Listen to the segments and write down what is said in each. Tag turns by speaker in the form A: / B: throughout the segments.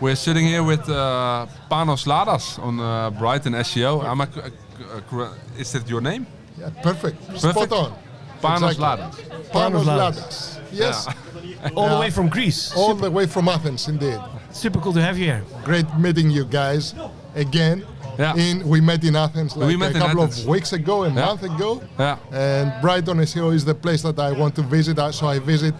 A: We're sitting here with Panos Ladas on BrightonSEO. Is that your name?
B: Yeah, perfect. Spot on.
A: Panos
B: Exactly.
A: Ladas.
B: Panos Ladas. Yes.
A: Yeah.
C: All the way from Greece.
B: All the way from Athens, indeed.
C: Super cool to have you here.
B: Great meeting you guys again.
A: Yeah.
B: We met in Athens
A: We met
B: a
A: in
B: couple
A: Athens.
B: of weeks ago, a month ago.
A: Yeah.
B: And BrightonSEO is the place that I want to visit. So I visit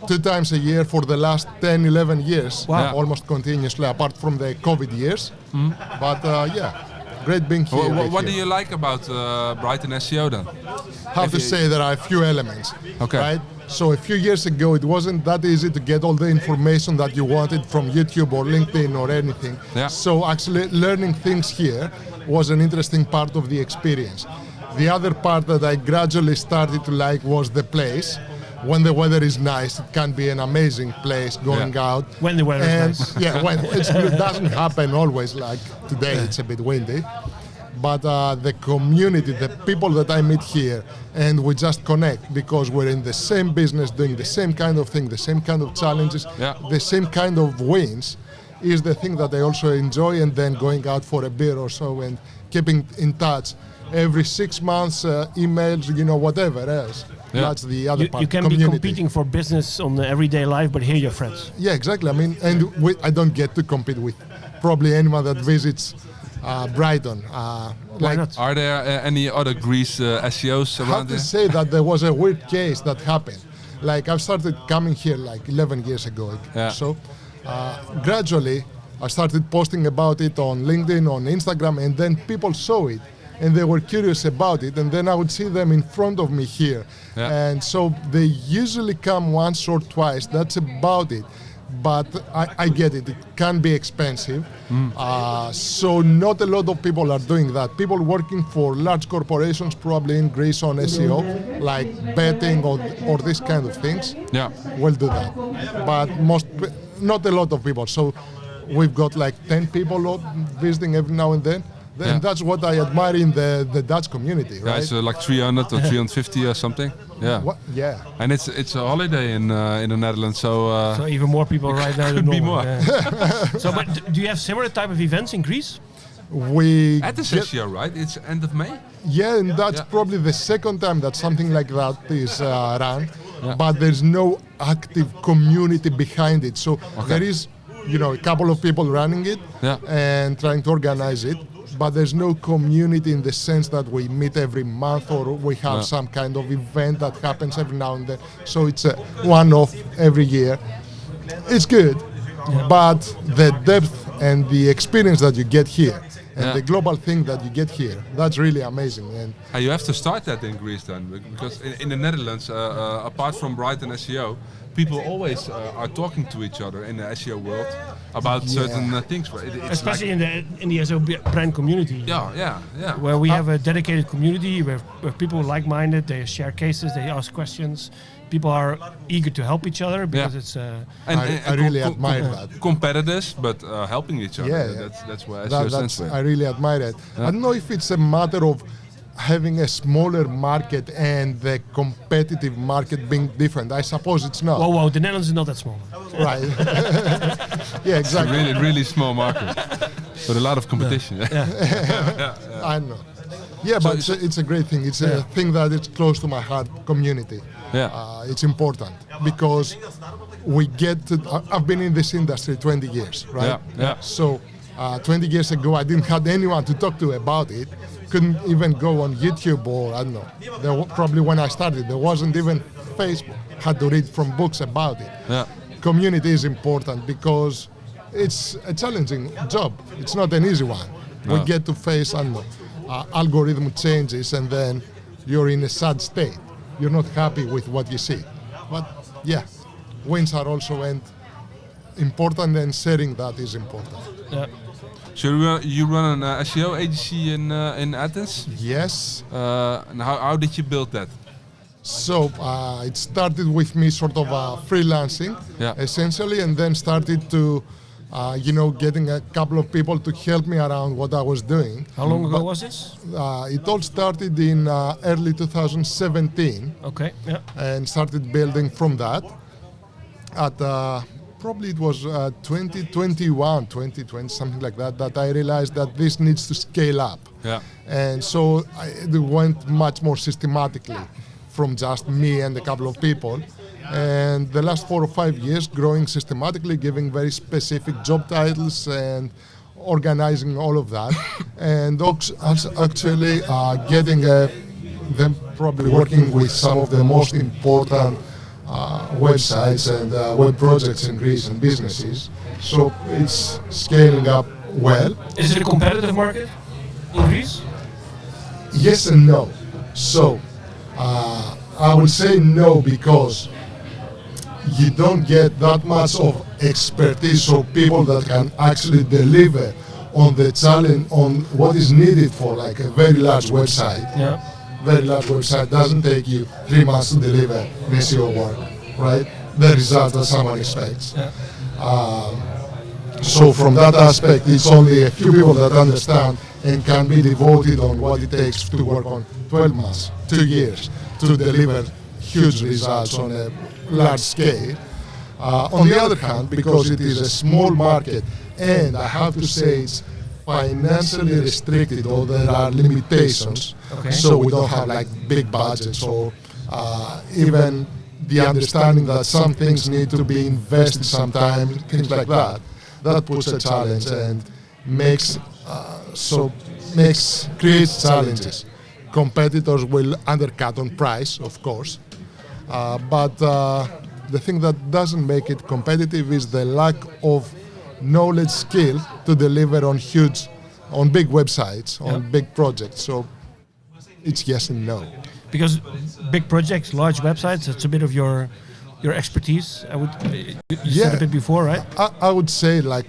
B: 2 times a year for the last 10, 11 years.
C: Wow.
A: Yeah.
B: Almost continuously, apart from the COVID years. But yeah, great being here.
A: What do you like about BrightonSEO then?
B: Have to say there are a few elements.
A: Okay.
B: Right? So a few years ago, it wasn't that easy to get all the information that you wanted from YouTube or LinkedIn or anything.
A: Yeah.
B: So actually learning things here was an interesting part of the experience. The other part that I gradually started to like was the place. When the weather is nice, it can be an amazing place going out.
C: When the weather is nice.
B: Yeah, when it doesn't happen always, like today it's a bit windy. But the community, the people that I meet here, and we just connect because we're in the same business, doing the same kind of thing, the same kind of challenges, the same kind of wins, is the thing that I also enjoy. And then going out for a beer or so and keeping in touch every 6 months, emails, whatever else.
A: Yeah.
B: That's the other part.
C: You can
B: community.
C: be competing for business on the everyday life, but here you're friends.
B: Yeah, exactly. I mean, and I don't get to compete with probably anyone that visits Brighton.
C: Why not?
A: Are there any other Greece SEOs
B: I have
A: around
B: to
A: there?
B: say that there was a weird case that happened. Like I started coming here like 11 years ago.
A: Yeah.
B: So gradually I started posting about it on LinkedIn, on Instagram, and then people saw it and they were curious about it. And then I would see them in front of me here.
A: Yeah.
B: And so they usually come once or twice. That's about it. But I get it. It can be expensive. So not a lot of people are doing that. People working for large corporations, probably in Greece on SEO, like betting or this kind of things,
A: Yeah.
B: will do that. But not a lot of people. So we've got like 10 people visiting every now and then.
A: Yeah.
B: And that's what I admire in the Dutch community,
A: Yeah,
B: right?
A: it's like 300 or 350 or something. Yeah.
B: Yeah.
A: And it's a holiday in the Netherlands, so
C: So even more people right now than
A: could be
C: normal.
A: more.
C: Yeah. So, but do you have similar type of events in Greece?
B: We
A: at the
B: get-
A: SEO, right? It's end of May.
B: Yeah, and that's
A: Yeah.
B: probably the second time that something like that is run,
A: Yeah.
B: but there's no active community behind it. So
A: Okay.
B: there is, a couple of people running it
A: Yeah.
B: and trying to organize it, but there's no community in the sense that we meet every month or we have
A: Yeah.
B: some kind of event that happens every now and then. So it's a one-off every year. It's good, but the depth and the experience that you get here and
A: Yeah.
B: the global thing that you get here, that's really amazing. And
A: You have to start that in Greece then, because in the Netherlands, apart from BrightonSEO, people always are talking to each other in the SEO world about certain things. Right? It's
C: Especially
A: like,
C: in the SEO brand community.
A: yeah.
C: Where we have a dedicated community where people are like-minded, they share cases, they ask questions. People are eager to help each other because it's.
B: I really admire that.
A: Competitors, but helping each other.
B: Yeah.
A: That's where SEO stands for.
B: I really admire it. I don't know if it's a matter of having a smaller market and the competitive market being different. I suppose it's not.
C: Whoa, the Netherlands is not that small.
B: Right. Yeah,
A: It's a
B: exactly.
A: really small market, but a lot of competition.
B: I know. Yeah, but it's a great thing. It's a thing that is close to my heart, community.
A: Yeah.
B: It's important because we get to, I've been in this industry 20 years, right?
A: Yeah.
B: So 20 years ago, I didn't have anyone to talk to about it. Couldn't even go on YouTube or I don't know. Probably when I started, there wasn't even Facebook. Had to read from books about it.
A: Yeah.
B: Community is important because it's a challenging job. It's not an easy one.
A: No.
B: We get to face algorithm changes and then you're in a sad state. You're not happy with what you see. But yeah, wins are also important and sharing that is important.
C: Yeah.
A: So you run an SEO agency in Athens?
B: Yes.
A: And how did you build that?
B: So it started with me sort of freelancing, essentially, and then started to, getting a couple of people to help me around what I was doing.
C: How long ago was this?
B: It all started in early 2017.
C: Okay, yeah.
B: And started building from that. probably it was 2021, 2020, something like that, that I realized that this needs to scale up.
A: Yeah.
B: And so it went much more systematically from just me and a couple of people. And the last 4 or 5 years, growing systematically, giving very specific job titles and organizing all of that. And actually getting them probably working with some of the most important websites and web projects in Greece and businesses. So it's scaling up well.
C: Is it a competitive market in Greece?
B: Yes and no. So I would say no, because you don't get that much of expertise, so people that can actually deliver on the challenge, on what is needed for like a very large website.
C: Yeah.
B: Very large website doesn't take you 3 months to deliver an SEO work, right? The result that someone expects.
C: Yeah.
B: So from that aspect, it's only a few people that understand and can be devoted on what it takes to work on 12 months, 2 years, to deliver huge results on a large scale. On the other hand, because it is a small market, and I have to say it's financially restricted, or there are limitations, so we don't have like big budgets, or even the understanding that some things need to be invested sometimes, things like that. That puts a challenge and creates challenges. Competitors will undercut on price, of course, but the thing that doesn't make it competitive is the lack of knowledge, skill to deliver on big websites, on big projects. So it's yes and no.
C: Because big projects, large websites, it's a bit of your expertise. You said a bit before, right?
B: I would say like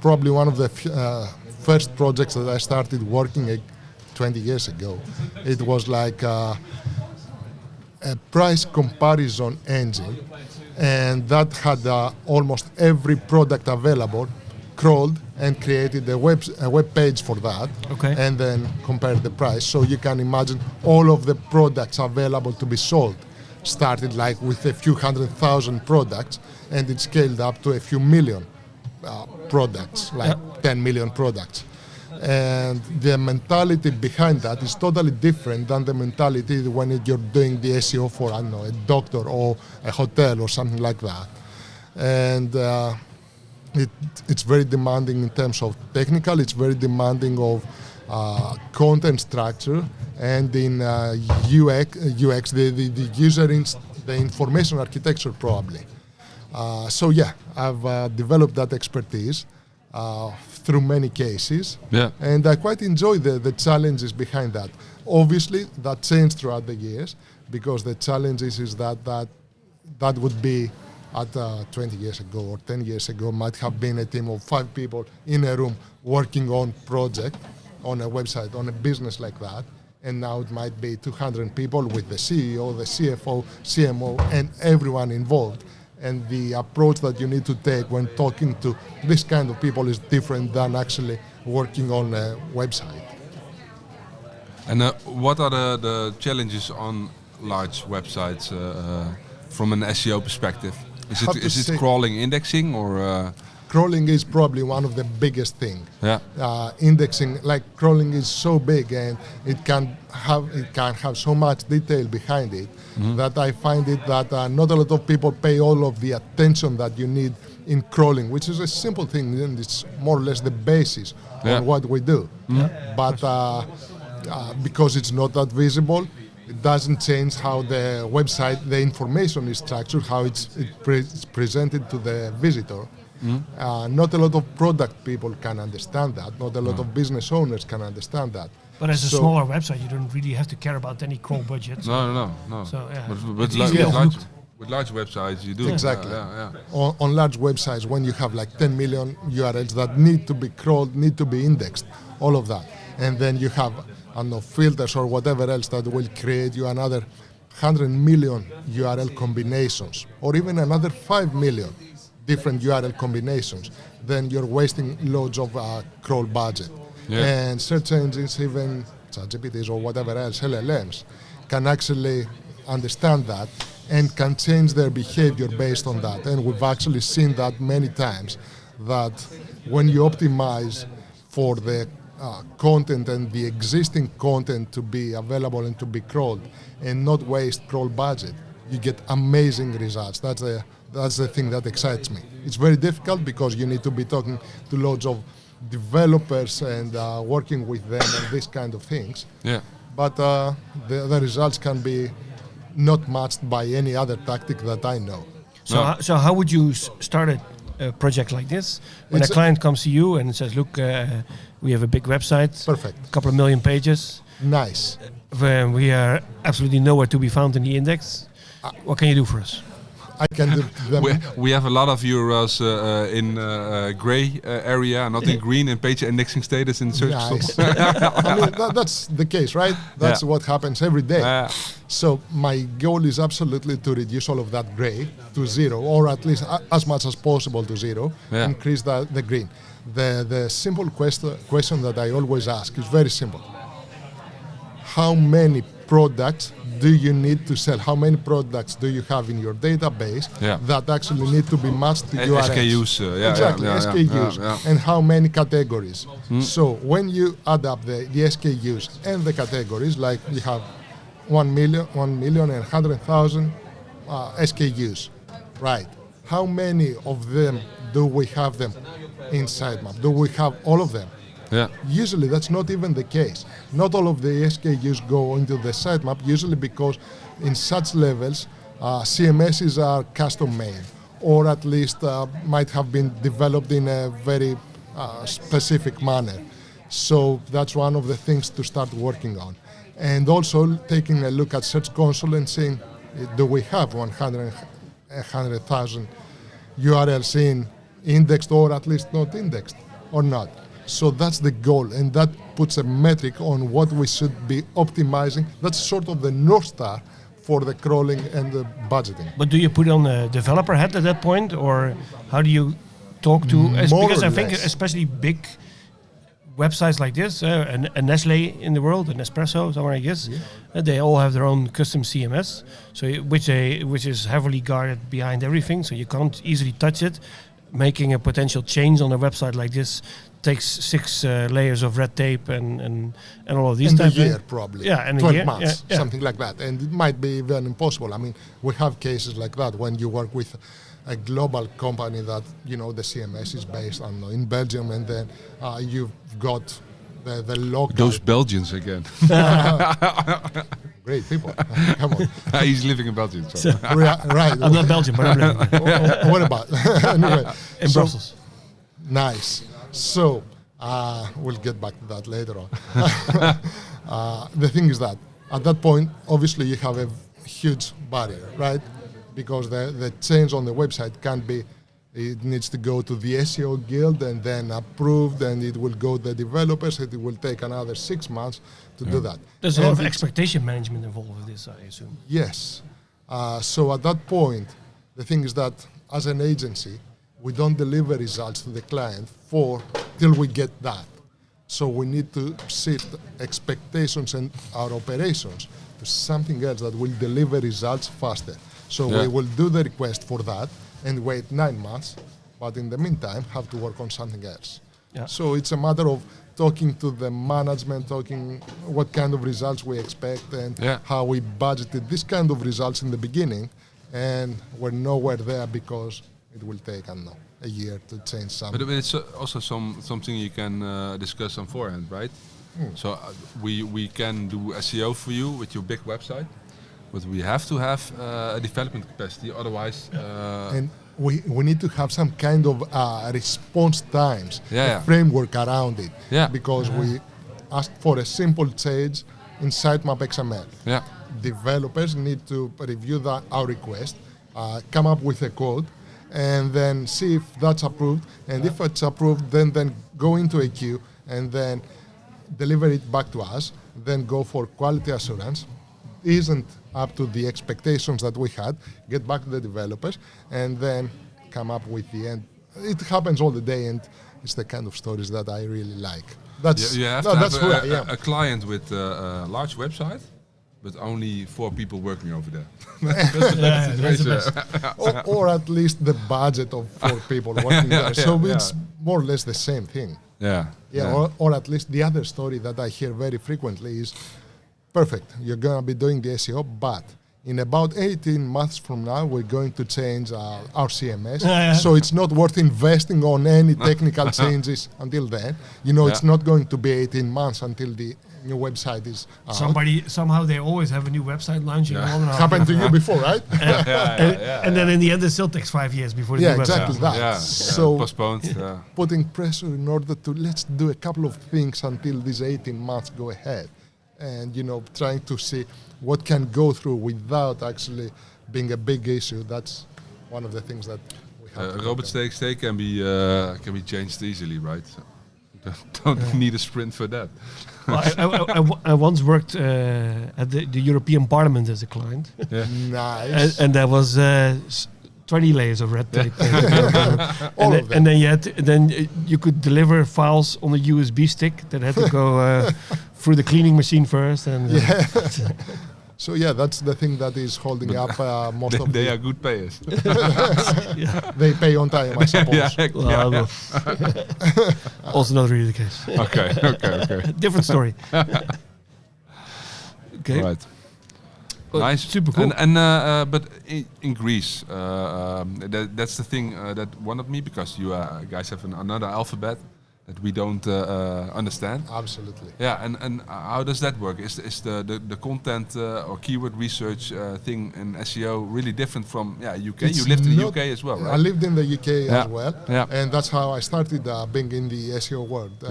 B: probably one of the first projects that I started working 20 years ago. It was like a price comparison engine, and that had almost every product available crawled and created a web page for that, and then compared the price. So you can imagine all of the products available to be sold started like with a few 100,000 products, and it scaled up to a few million products, like 10 million products. And the mentality behind that is totally different than the mentality when you're doing the SEO for, I don't know, a doctor or a hotel or something like that. And it's very demanding in terms of technical, it's very demanding of content structure, and in UX, the user, the information architecture probably. So yeah, I've developed that expertise through many cases, and I quite enjoy the challenges behind that. Obviously, that changed throughout the years, because the challenges is that would be at 20 years ago or 10 years ago might have been a team of 5 people in a room working on project, on a website, on a business like that. And now it might be 200 people with the CEO, the CFO, CMO, and everyone involved. And the approach that you need to take when talking to this kind of people is different than actually working on a website.
A: And what are the challenges on large websites from an SEO perspective? Is it crawling, indexing, or?
B: Crawling is probably one of the biggest things. Indexing, like crawling, is so big, and it can have so much detail behind it that I find it that not a lot of people pay all of the attention that you need in crawling, which is a simple thing, and it's more or less the basis on what we do. But because it's not that visible, it doesn't change how the website, the information is structured, how it's presented to the visitor. Not a lot of product people can understand that. Not a lot of business owners can understand that.
C: But as a smaller website, you don't really have to care about any crawl budget.
A: No.
C: So yeah,
A: with large websites, you do.
B: Exactly. On large websites, when you have like 10 million URLs that need to be crawled, need to be indexed, all of that, and then you have, I don't know, filters or whatever else that will create you another 100 million URL combinations, or even another 5 million different URL combinations, then you're wasting loads of crawl budget. And search engines, even ChatGPTs or whatever else, LLMs, can actually understand that and can change their behavior based on that. And we've actually seen that many times, that when you optimize for the content and the existing content to be available and to be crawled and not waste crawl budget, you get amazing results. That's the thing that excites me. It's very difficult because you need to be talking to loads of developers and working with them and these kind of things.
A: Yeah.
B: But the results can be not matched by any other tactic that I know.
C: So how would you start a project like this? When a client comes to you and says, look, we have a big website,
B: Perfect.
C: a couple of million pages.
B: Nice.
C: We are absolutely nowhere to be found in the index. What can you do for us?
B: I can do them.
A: We have a lot of URLs in gray area, not in green, in page indexing status in search
B: Nice.
A: results.
B: I mean, that's the case, right? That's what happens every day. So my goal is absolutely to reduce all of that gray to zero, or at least as much as possible to zero, increase the green. The simple question that I always ask is very simple. How many products do you need to sell? How many products do you have in your database that actually need to be matched to URLs?
A: SKUs.
B: Exactly, SKUs. And how many categories? So when you add up the SKUs and the categories, like you have 1 million and 100,000 SKUs, right? How many of them do we have them in sitemap? Do we have all of them? Usually that's not even the case. Not all of the SKUs go into the sitemap, usually because in such levels, CMSs are custom made, or at least might have been developed in a very specific manner. So that's one of the things to start working on. And also taking a look at Search Console and saying, do we have 100,000 URLs in indexed, or at least not indexed, or not? So that's the goal, and that puts a metric on what we should be optimizing. That's sort of the North Star for the crawling and the budgeting.
C: But do you put on a developer hat at that point, or how do you talk to? Because I think especially big websites like this, a Nestle in the world, an Espresso, somewhere like this, they all have their own custom CMS, so which is heavily guarded behind everything, so you can't easily touch it. Making a potential change on a website like this takes 6 layers of red tape and all of these
B: in
C: type
B: a year,
C: of
B: probably.
C: Yeah, and
B: 12
C: a year,
B: months, something like that. And it might be even impossible. I mean, we have cases like that when you work with a global company that, you know, the CMS is based on in Belgium, and then you've got the local.
A: Those Belgians again.
B: Great people. Come on.
A: He's living in Belgium. So.
B: Right.
C: I'm not Belgian, but I'm living there.
B: What about? Anyway,
C: in Brussels.
B: Nice. So we'll get back to that later on. The thing is that at that point, obviously, you have a huge barrier, right? Because the change on the website can't be. It needs to go to the SEO guild and then approved, and it will go to the developers. It will take another 6 months to do that.
C: There's a lot of expectation management involved with this, I assume.
B: Yes. So at that point, the thing is that as an agency, we don't deliver results to the client till we get that. So we need to shift expectations and our operations to something else that will deliver results faster. So we will do the request for that and wait 9 months, but in the meantime have to work on something else. So it's a matter of talking to the management, talking what kind of results we expect and how we budgeted this kind of results in the beginning, and we're nowhere there because it will take, I don't know, a year to change something.
A: But it's also something you can discuss on forehand, right? So we can do SEO for you with your big website, but we have to have a development capacity, otherwise...
B: and we need to have some kind of response times, a framework around it, because we asked for a simple change in sitemap XML. Developers need to review our request, come up with a code, and then see if that's approved. And if it's approved, then go into a queue and then deliver it back to us, then go for quality assurance. Isn't up to the expectations that we had, get back to the developers, and then come up with the end. It happens all the day, and it's the kind of stories that I really like.
A: You have to have a client with a large website, but only 4 people working over there.
C: That's the best.
B: or at least the budget of 4 people working there. So it's more or less the same thing. Or at least the other story that I hear very frequently is, perfect, you're going to be doing the SEO, but in about 18 months from now, we're going to change our CMS. So it's not worth investing on any technical changes until then. It's not going to be 18 months until the new website is out.
C: Somehow they always have a new website launching.
B: Happened to you before, right?
C: And then in the end, it still takes 5 years before the new
B: exactly
C: website.
B: that. So
A: postponed.
B: putting pressure in order to let's do a couple of things until these 18 months go ahead. And trying to see what can go through without actually being a big issue. That's one of the things that we have.
A: Robot stake can be changed easily, right? Don't need a sprint for that.
C: Well, I once worked at the European Parliament as a client.
B: Nice.
C: And that was 20 layers of red tape. And then you could deliver files on a USB stick that had to go through the cleaning machine first. And
B: So that's the thing that is holding up most of
A: they are good payers.
B: They pay on time, I suppose.
C: Also not really the case.
A: Okay.
C: Different story. Okay.
A: Right. Nice,
C: super cool.
A: But in Greece, that's the thing that wondered me, because you guys have another alphabet that we don't understand.
B: Absolutely.
A: Yeah, and how does that work? Is the content or keyword research thing in SEO really different from UK? You lived in the UK as well, right?
B: I lived in the UK as well, and that's how I started being in the SEO world.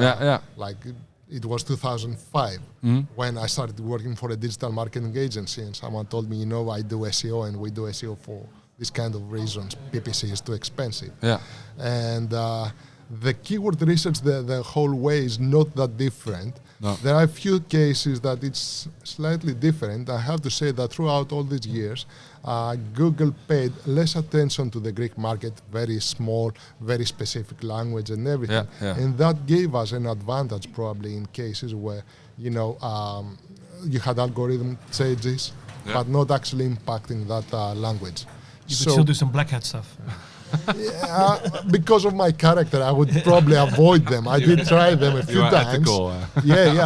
B: Like it was 2005 when I started working for a digital marketing agency, and someone told me, I do SEO, and we do SEO for this kind of reasons. PPC is too expensive. And the keyword research, the whole way is not that different.
A: No.
B: There are a few cases that it's slightly different. I have to say that throughout all these years, Google paid less attention to the Greek market, very small, very specific language and everything. And that gave us an advantage probably in cases where, you had algorithm changes, but not actually impacting that language.
C: You could still do some black hat stuff.
B: Because of my character, I would probably avoid them. I did try them a few times.
A: Ethical,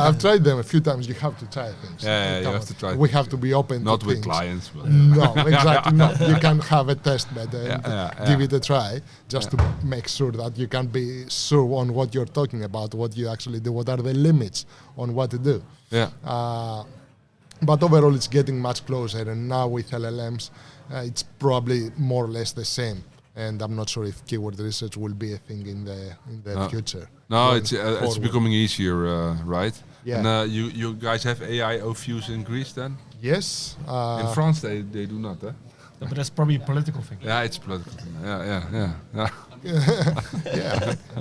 B: I've tried them a few times. You have to try things.
A: You have to try.
B: We have to be open.
A: Not
B: to
A: with
B: things.
A: clients. But
B: No, exactly not. You can have a test bed and give it a try, just to make sure that you can be sure on what you're talking about, what you actually do, what are the limits on what to do. But overall, it's getting much closer, and now with LLMs, it's probably more or less the same. And I'm not sure if keyword research will be a thing in the future.
A: No, it's becoming easier, right?
B: Yeah.
A: And you guys have AI overviews in Greece then?
B: Yes.
A: In France, they do not, eh?
C: No, but that's probably a political thing.
A: Yeah, it's political. Yeah.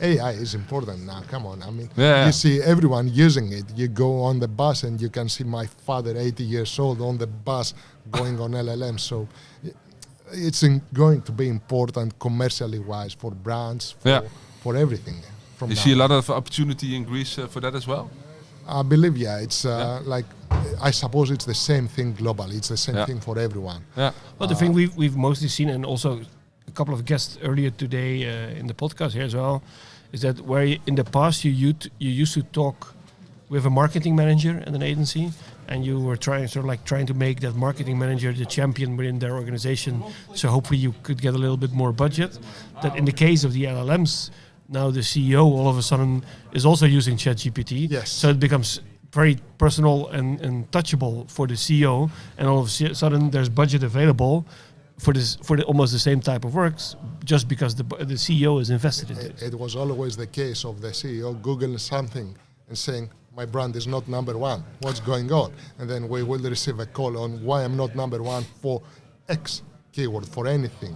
B: AI is important now. Come on, I mean, you see everyone using it. You go on the bus and you can see my father, 80 years old, on the bus going on LLM. So it's going to be important commercially wise for brands, for everything.
A: You see a lot of opportunity in Greece for that as well?
B: I believe, it's like, I suppose it's the same thing globally. It's the same thing for everyone.
C: Well, the thing we've mostly seen, and also a couple of guests earlier today in the podcast here as well, is that where in the past you used to talk with a marketing manager at an agency, and you were trying to make that marketing manager the champion within their organization, so hopefully you could get a little bit more budget. That in the case of the LLMs, now the CEO all of a sudden is also using ChatGPT.
B: Yes.
C: So it becomes very personal and touchable for the CEO, and all of a sudden there's budget available for almost the same type of works, just because the CEO is invested in it.
B: It was always the case of the CEO Googling something and saying, my brand is not number one. What's going on? And then we will receive a call on why I'm not number one for X keyword, for anything.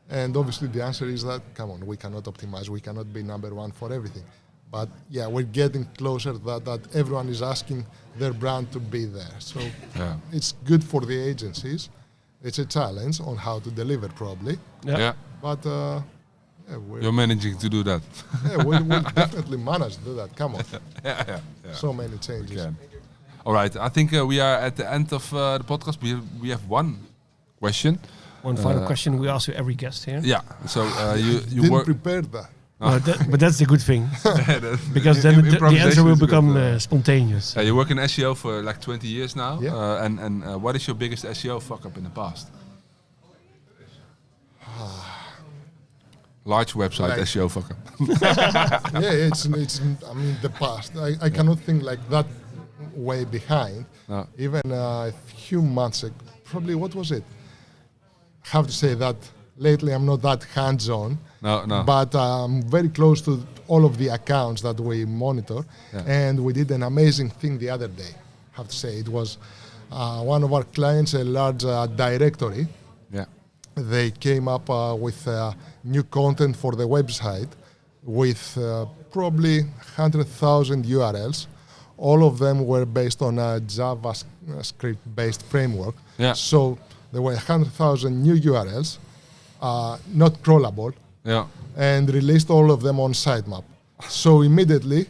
B: And obviously the answer is that, come on, we cannot optimize. We cannot be number one for everything. But we're getting closer that everyone is asking their brand to be there. So it's good for the agencies. It's a challenge on how to deliver probably. But
A: you're managing to do that.
B: We'll definitely manage to do that. Come on. So many changes.
A: Okay. All right, I think we are at the end of the podcast. We have one question.
C: One final question we ask every guest here.
A: Yeah. So you
B: Didn't
A: work.
B: prepare that.
C: But that's the good thing, because then the answer will become spontaneous.
A: You work in SEO for like 20 years now.
B: Yeah.
A: And what is your biggest SEO fuck up in the past? Large website
B: Like-
A: SEO fuck up.
B: Yeah, it's I mean the past. I cannot think like that way behind.
A: No.
B: Even a few months ago, probably what was it? I have to say that lately I'm not that hands-on.
A: No.
B: But I'm very close to all of the accounts that we monitor.
A: Yeah.
B: And we did an amazing thing the other day. I have to say it was one of our clients, a large directory.
A: Yeah.
B: They came up with new content for the website with probably 100,000 URLs. All of them were based on a JavaScript-based framework.
A: Yeah.
B: So there were 100,000 new URLs, not crawlable,
A: Yeah.
B: and released all of them on sitemap. So immediately,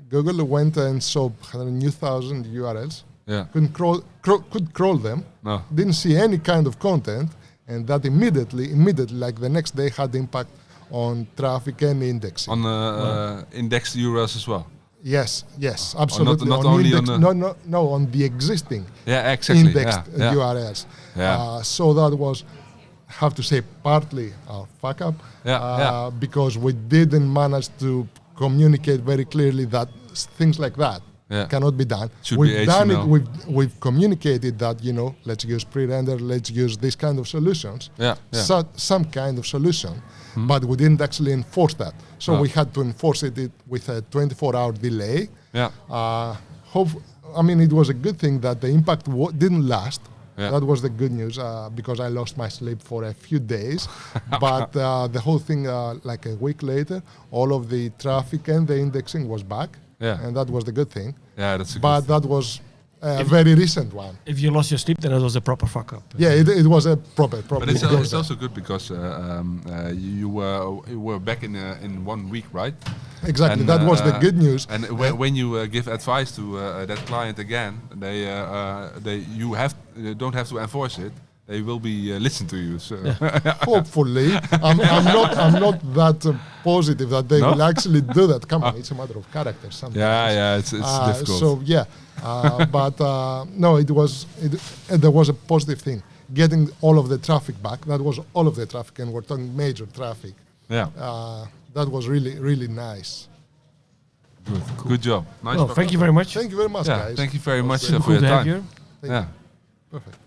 B: Google went and saw 100,000 URLs,
A: Yeah.
B: could crawl them,
A: No.
B: didn't see any kind of content, and that immediately, like the next day, had impact on traffic and indexing.
A: On indexed URLs as well.
B: Yes, absolutely.
A: not only on the-
B: no, on the existing
A: Yeah, exactly.
B: indexed
A: Yeah.
B: URLs.
A: Yeah.
B: So that was, have to say, partly our fuck up,
A: Yeah.
B: because we didn't manage to communicate very clearly that things like that cannot be done.
A: Should
B: We've
A: be
B: done
A: HTML.
B: it. We've communicated that let's use pre-render, let's use this kind of solutions,
A: Yeah.
B: some kind of solution, but we didn't actually enforce that. So
A: No.
B: we had to enforce it with a 24-hour delay.
A: Yeah.
B: It was a good thing that the impact didn't last.
A: Yeah.
B: That was the good news because I lost my sleep for a few days. But the whole thing, like a week later, all of the traffic and the indexing was back.
A: Yeah.
B: And that was the good thing.
A: Yeah, that's a
B: But
A: good
B: that was a very recent one.
C: If you lost your sleep, then it was a proper fuck up.
B: Yeah, it was a proper.
A: But it's also good because you were back in 1 week, right?
B: Exactly,
A: And,
B: that was the good news.
A: And when you give advice to that client again, you don't have to enforce it. They will be listen to you. So
B: Hopefully, I'm not that positive that they
A: No?
B: will actually do that. Come on, it's a matter of character. Sometimes.
A: yeah, it's difficult.
B: So yeah, but no, there was a positive thing. Getting all of the traffic back. That was all of the traffic, and we're talking major traffic.
A: Yeah,
B: That was really, really nice.
A: good job. Nice.
C: Well, thank you very much.
B: Thank you very much,
A: Yeah,
B: guys.
A: thank you very much
C: Super
A: for
C: cool
A: your
C: to have
A: time.
C: you.
B: Thank
A: Yeah.
B: you. Perfect.